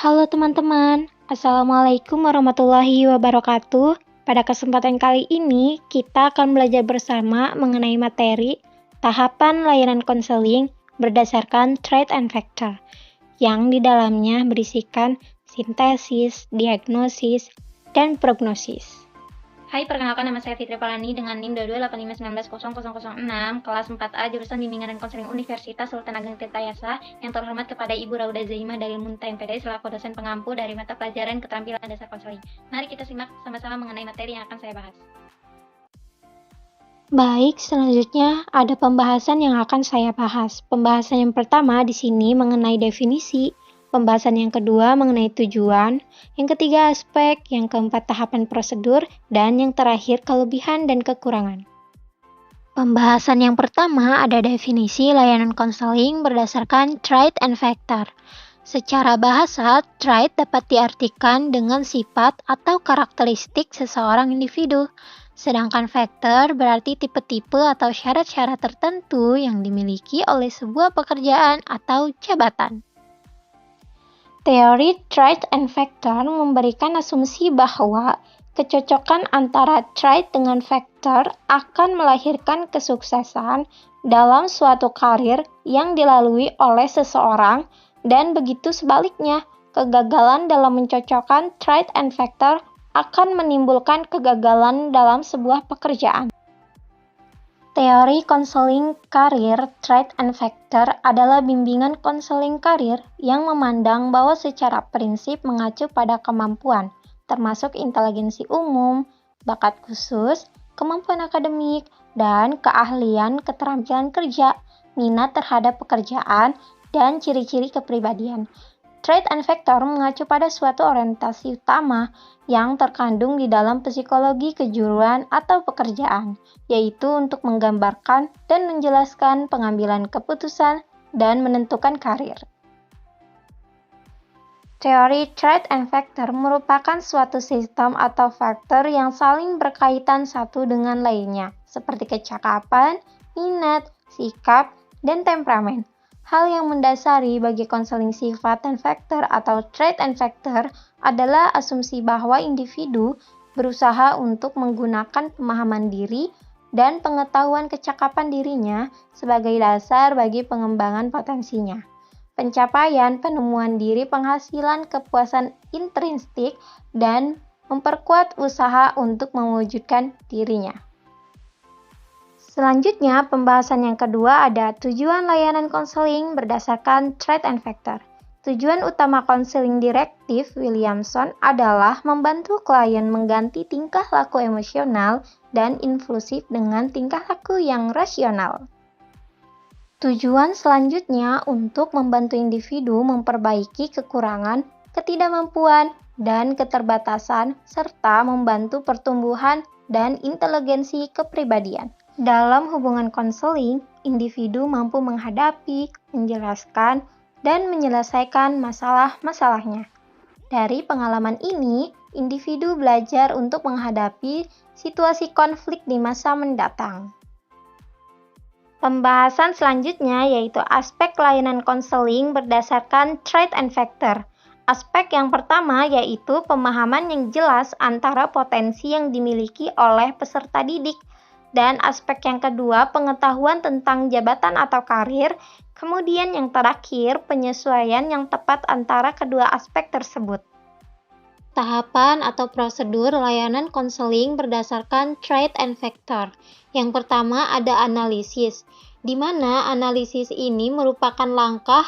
Halo teman-teman, Assalamualaikum warahmatullahi wabarakatuh. Pada kesempatan kali ini, kita akan belajar bersama mengenai materi tahapan layanan konseling berdasarkan trait and factor, yang di dalamnya berisikan sintesis, diagnosis, dan prognosis. Hai, perkenalkan nama saya Fitri Palani dengan NIM 2285190006, kelas 4A, jurusan Bimbingan dan Konseling Universitas Sultan Ageng Tirtayasa. Yang terhormat kepada Ibu Rauda Zaimah dari Munta MPD selaku dosen pengampu dari mata pelajaran Keterampilan Dasar Konseling. Mari kita simak sama-sama mengenai materi yang akan saya bahas. Baik, selanjutnya ada pembahasan yang akan saya bahas. Pembahasan yang pertama di sini mengenai definisi. Pembahasan yang kedua mengenai tujuan, yang ketiga aspek, yang keempat tahapan prosedur, dan yang terakhir kelebihan dan kekurangan. Pembahasan yang pertama ada definisi layanan konseling berdasarkan trait and factor. Secara bahasa, trait dapat diartikan dengan sifat atau karakteristik seseorang individu, sedangkan factor berarti tipe-tipe atau syarat-syarat tertentu yang dimiliki oleh sebuah pekerjaan atau jabatan. Teori trait and factor memberikan asumsi bahwa kecocokan antara trait dengan factor akan melahirkan kesuksesan dalam suatu karir yang dilalui oleh seseorang, dan begitu sebaliknya, kegagalan dalam mencocokkan trait and factor akan menimbulkan kegagalan dalam sebuah pekerjaan. Teori konseling karir trait and factor adalah bimbingan konseling karir yang memandang bahwa secara prinsip mengacu pada kemampuan, termasuk inteligensi umum, bakat khusus, kemampuan akademik, dan keahlian keterampilan kerja, minat terhadap pekerjaan, dan ciri-ciri kepribadian. Trait and factor mengacu pada suatu orientasi utama yang terkandung di dalam psikologi kejuruan atau pekerjaan, yaitu untuk menggambarkan dan menjelaskan pengambilan keputusan dan menentukan karir. Teori trait and factor merupakan suatu sistem atau faktor yang saling berkaitan satu dengan lainnya, seperti kecakapan, minat, sikap, dan temperamen. Hal yang mendasari bagi konseling sifat dan faktor atau trait and factor adalah asumsi bahwa individu berusaha untuk menggunakan pemahaman diri dan pengetahuan kecakapan dirinya sebagai dasar bagi pengembangan potensinya, pencapaian penemuan diri, penghasilan, kepuasan intrinsik, dan memperkuat usaha untuk mewujudkan dirinya. Selanjutnya, pembahasan yang kedua ada tujuan layanan konseling berdasarkan trait and factor. Tujuan utama konseling direktif Williamson adalah membantu klien mengganti tingkah laku emosional dan impulsif dengan tingkah laku yang rasional. Tujuan selanjutnya untuk membantu individu memperbaiki kekurangan, ketidakmampuan, dan keterbatasan, serta membantu pertumbuhan dan inteligensi kepribadian. Dalam hubungan konseling, individu mampu menghadapi, menjelaskan, dan menyelesaikan masalah-masalahnya. Dari pengalaman ini, individu belajar untuk menghadapi situasi konflik di masa mendatang. Pembahasan selanjutnya yaitu aspek layanan konseling berdasarkan trait and factor. Aspek yang pertama yaitu pemahaman yang jelas antara potensi yang dimiliki oleh peserta didik, dan aspek yang kedua pengetahuan tentang jabatan atau karir, kemudian yang terakhir penyesuaian yang tepat antara kedua aspek tersebut. Tahapan atau prosedur layanan konseling berdasarkan trait and factor. Yang pertama ada analisis, di mana analisis ini merupakan langkah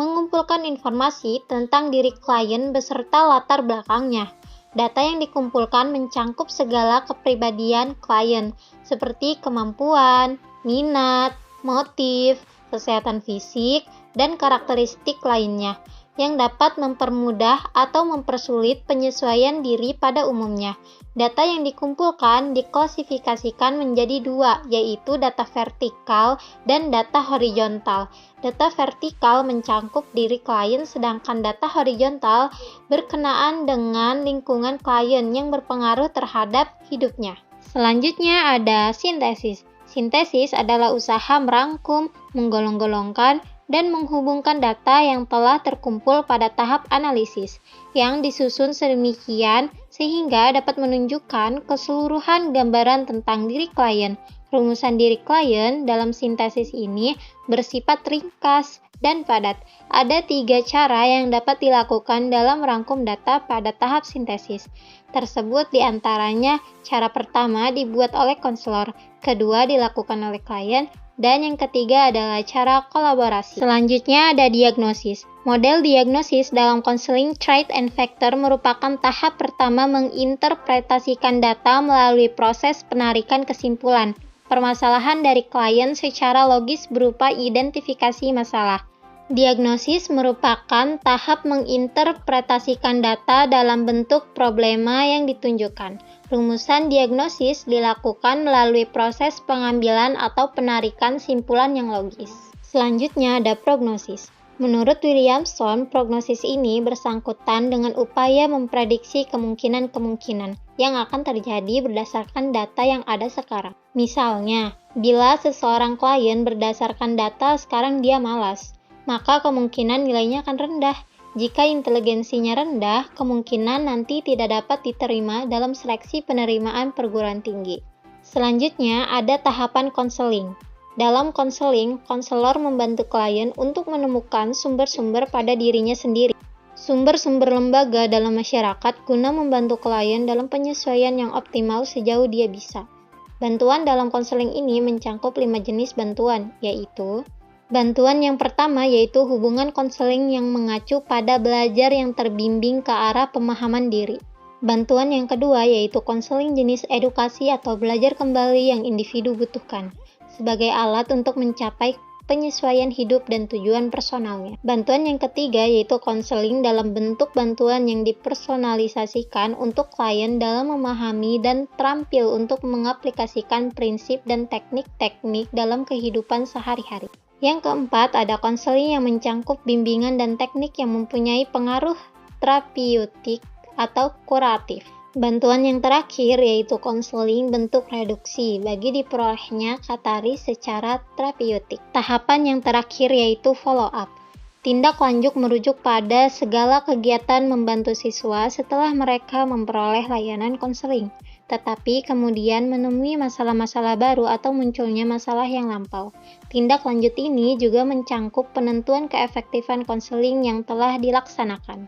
mengumpulkan informasi tentang diri klien beserta latar belakangnya. Data yang dikumpulkan mencangkup segala kepribadian klien, seperti kemampuan, minat, motif, kesehatan fisik, dan karakteristik lainnya, yang dapat mempermudah atau mempersulit penyesuaian diri pada umumnya. Data yang dikumpulkan diklasifikasikan menjadi dua, yaitu data vertikal dan data horizontal. Data vertikal mencangkup diri klien, sedangkan data horizontal berkenaan dengan lingkungan klien yang berpengaruh terhadap hidupnya. Selanjutnya ada sintesis. Sintesis adalah usaha merangkum, menggolong-golongkan, dan menghubungkan data yang telah terkumpul pada tahap analisis, yang disusun sedemikian sehingga dapat menunjukkan keseluruhan gambaran tentang diri klien. Rumusan diri klien dalam sintesis ini bersifat ringkas dan padat. Ada 3 cara yang dapat dilakukan dalam merangkum data pada tahap sintesis. Tersebut diantaranya cara pertama dibuat oleh konselor, kedua dilakukan oleh klien, dan yang ketiga adalah cara kolaborasi. Selanjutnya ada diagnosis. Model diagnosis dalam konseling Trait and Factor merupakan tahap pertama menginterpretasikan data melalui proses penarikan kesimpulan permasalahan dari klien secara logis berupa identifikasi masalah. Diagnosis merupakan tahap menginterpretasikan data dalam bentuk problema yang ditunjukkan. Rumusan diagnosis dilakukan melalui proses pengambilan atau penarikan simpulan yang logis. Selanjutnya ada prognosis. Menurut Williamson, prognosis ini bersangkutan dengan upaya memprediksi kemungkinan-kemungkinan yang akan terjadi berdasarkan data yang ada sekarang. Misalnya, bila seseorang klien berdasarkan data sekarang dia malas, maka kemungkinan nilainya akan rendah. Jika inteligensinya rendah, kemungkinan nanti tidak dapat diterima dalam seleksi penerimaan perguruan tinggi. Selanjutnya ada tahapan konseling. Dalam konseling, konselor membantu klien untuk menemukan sumber-sumber pada dirinya sendiri. Sumber-sumber lembaga dalam masyarakat guna membantu klien dalam penyesuaian yang optimal sejauh dia bisa. Bantuan dalam konseling ini mencakup 5 jenis bantuan, yaitu bantuan yang pertama yaitu hubungan konseling yang mengacu pada belajar yang terbimbing ke arah pemahaman diri. Bantuan yang kedua yaitu konseling jenis edukasi atau belajar kembali yang individu butuhkan, sebagai alat untuk mencapai penyesuaian hidup dan tujuan personalnya. Bantuan yang ketiga yaitu konseling dalam bentuk bantuan yang dipersonalisasikan untuk klien dalam memahami dan terampil untuk mengaplikasikan prinsip dan teknik-teknik dalam kehidupan sehari-hari. Yang keempat, ada konseling yang mencakup bimbingan dan teknik yang mempunyai pengaruh terapeutik atau kuratif. Bantuan yang terakhir yaitu konseling bentuk reduksi bagi diperolehnya kataris secara terapeutik. Tahapan yang terakhir yaitu follow up. Tindak lanjut merujuk pada segala kegiatan membantu siswa setelah mereka memperoleh layanan konseling, tetapi kemudian menemui masalah-masalah baru atau munculnya masalah yang lampau. Tindak lanjut ini juga mencakup penentuan keefektifan konseling yang telah dilaksanakan.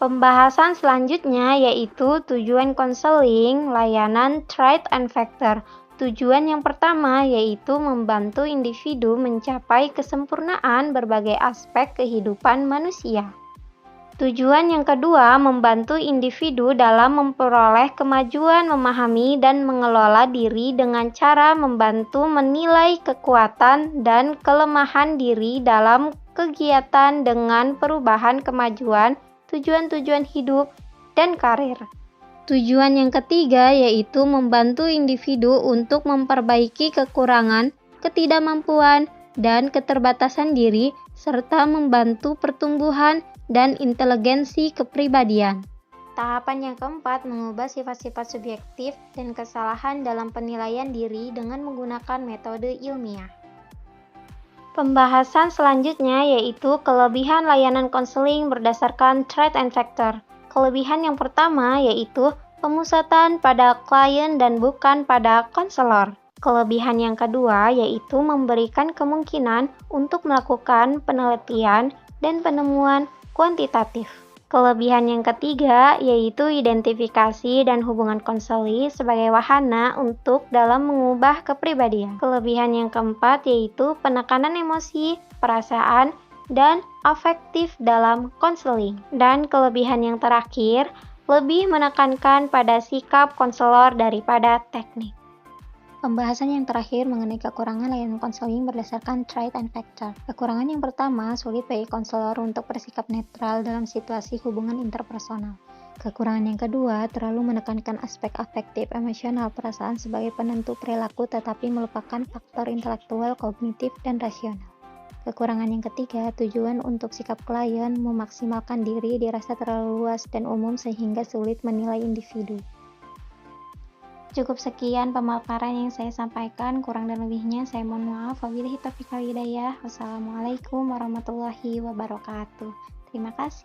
Pembahasan selanjutnya yaitu tujuan konseling layanan Trait and Factor. Tujuan yang pertama yaitu membantu individu mencapai kesempurnaan berbagai aspek kehidupan manusia. Tujuan yang kedua membantu individu dalam memperoleh kemajuan memahami dan mengelola diri dengan cara membantu menilai kekuatan dan kelemahan diri dalam kegiatan dengan perubahan kemajuan tujuan-tujuan hidup, dan karir. Tujuan yang ketiga yaitu membantu individu untuk memperbaiki kekurangan, ketidakmampuan, dan keterbatasan diri, serta membantu pertumbuhan dan inteligensi kepribadian. Tahapan yang keempat mengubah sifat-sifat subjektif dan kesalahan dalam penilaian diri dengan menggunakan metode ilmiah. Pembahasan selanjutnya yaitu kelebihan layanan konseling berdasarkan Trait and Factor. Kelebihan yang pertama yaitu pemusatan pada klien dan bukan pada konselor. Kelebihan yang kedua yaitu memberikan kemungkinan untuk melakukan penelitian dan penemuan kuantitatif. Kelebihan yang ketiga yaitu identifikasi dan hubungan konseling sebagai wahana untuk dalam mengubah kepribadian. Kelebihan yang keempat yaitu penekanan emosi, perasaan, dan afektif dalam konseling. Dan kelebihan yang terakhir lebih menekankan pada sikap konselor daripada teknik. Pembahasan yang terakhir mengenai kekurangan layanan konseling berdasarkan Trait and Factor. Kekurangan yang pertama, sulit bagi konselor untuk bersikap netral dalam situasi hubungan interpersonal. Kekurangan yang kedua, terlalu menekankan aspek afektif, emosional, perasaan sebagai penentu perilaku tetapi melupakan faktor intelektual, kognitif, dan rasional. Kekurangan yang ketiga, tujuan untuk sikap klien memaksimalkan diri dirasa terlalu luas dan umum sehingga sulit menilai individu. Cukup sekian pemaparan yang saya sampaikan, kurang dan lebihnya saya mohon maaf. Wabillahi taufiq wal hidayah. Wassalamualaikum warahmatullahi wabarakatuh. Terima kasih.